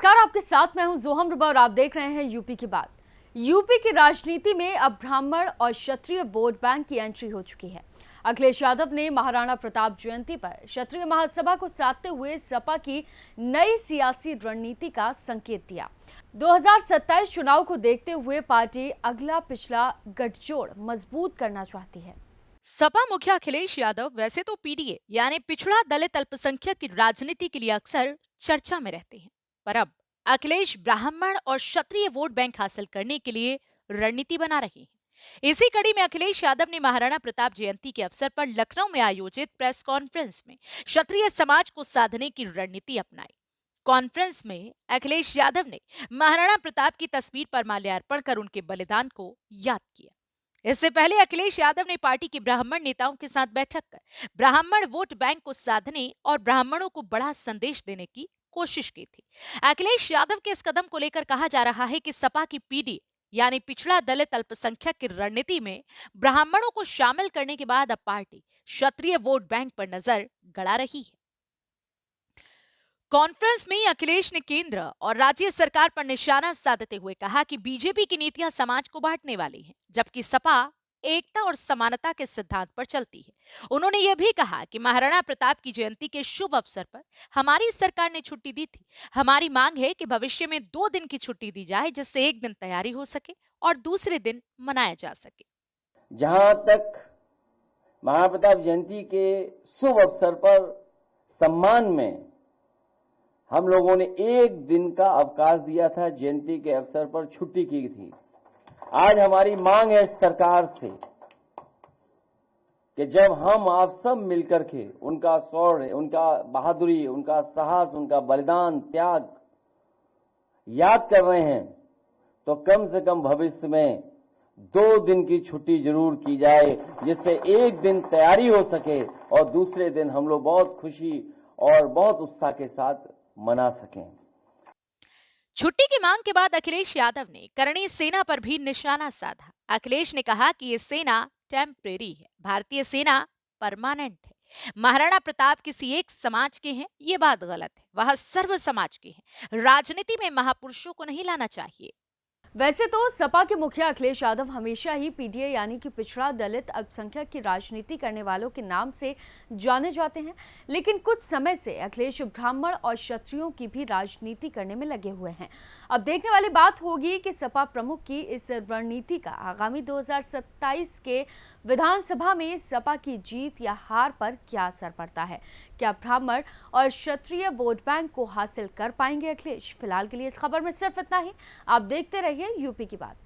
नमस्कार, आपके साथ मैं हूं जोहम रुबा और आप देख रहे हैं यूपी की बात। यूपी की राजनीति में अब ब्राह्मण और क्षत्रिय वोट बैंक की एंट्री हो चुकी है। अखिलेश यादव ने महाराणा प्रताप जयंती पर क्षत्रिय महासभा को साधते हुए सपा की नई सियासी रणनीति का संकेत दिया। 2027 चुनाव को देखते हुए पार्टी अगला पिछला गठजोड़ मजबूत करना चाहती है। सपा मुखिया अखिलेश यादव वैसे तो पीडीए यानी पिछड़ा दलित अल्पसंख्यक की राजनीति के लिए अक्सर चर्चा में रहते हैं, पर अब अखिलेश ब्राह्मण और क्षत्रिय वोट बैंक हासिल करने के लिए रणनीति बना रहे हैं। इसी कड़ी में अखिलेश यादव ने महाराणा प्रताप जयंती के अवसर पर लखनऊ में आयोजित प्रेस कॉन्फ्रेंस में क्षत्रिय समाज को साधने की रणनीति अपनाई। कॉन्फ्रेंस में अखिलेश यादव ने महाराणा प्रताप की तस्वीर पर माल्यार्पण कर उनके बलिदान को याद किया। इससे पहले अखिलेश यादव ने पार्टी के ब्राह्मण नेताओं के साथ बैठक कर ब्राह्मण वोट बैंक को साधने और ब्राह्मणों को बड़ा संदेश देने की कोशिश की थी। अखिलेश यादव के इस कदम को लेकर कहा जा रहा है कि सपा की पीडी यानी पिछड़ा दलित अल्पसंख्यक की रणनीति में ब्राह्मणों को शामिल करने के बाद अब पार्टी क्षत्रिय वोट बैंक पर नजर गड़ा रही है। कॉन्फ्रेंस में अखिलेश ने केंद्र और राज्य सरकार पर निशाना साधते हुए कहा कि बीजेपी की नीतियां समाज को बांटने वाली हैं, जबकि सपा एकता और समानता के सिद्धांत पर चलती है। उन्होंने यह भी कहा कि महाराणा प्रताप की जयंती के शुभ अवसर पर हमारी सरकार ने छुट्टी दी थी। हमारी मांग है कि भविष्य में 2 दिन की छुट्टी दी जाए, जिससे एक दिन तैयारी हो सके और दूसरे दिन मनाया जा सके। जहां तक महाराणा प्रताप जयंती के शुभ अवसर पर सम्मान में हम लोगों ने 1 दिन का अवकाश दिया था, जयंती के अवसर पर छुट्टी की थी। आज हमारी मांग है सरकार से कि जब हम आप सब मिलकर के उनका शौर्य, उनका बहादुरी, उनका साहस, उनका बलिदान, त्याग याद कर रहे हैं, तो कम से कम भविष्य में 2 दिन की छुट्टी जरूर की जाए, जिससे एक दिन तैयारी हो सके और दूसरे दिन हम लोग बहुत खुशी और बहुत उत्साह के साथ मना सकें। छुट्टी की मांग के बाद अखिलेश यादव ने करणी सेना पर भी निशाना साधा। अखिलेश ने कहा कि ये सेना टेम्परेरी है, भारतीय सेना परमानेंट है। महाराणा प्रताप किसी एक समाज के हैं, ये बात गलत है। वह सर्व समाज के हैं। राजनीति में महापुरुषों को नहीं लाना चाहिए। वैसे तो सपा के मुखिया अखिलेश यादव हमेशा ही पीडीए यानी कि पिछड़ा दलित अल्पसंख्यक की राजनीति करने वालों के नाम से जाने जाते हैं, लेकिन कुछ समय से अखिलेश ब्राह्मण और क्षत्रियों की भी राजनीति करने में लगे हुए हैं। अब देखने वाली बात होगी कि सपा प्रमुख की इस रणनीति का आगामी 2027 के विधानसभा में सपा की जीत या हार पर क्या असर पड़ता है। क्या ब्राह्मण और क्षत्रिय वोट बैंक को हासिल कर पाएंगे अखिलेश? फिलहाल के लिए इस खबर में सिर्फ इतना ही। आप देखते रहिए यूपी की बात।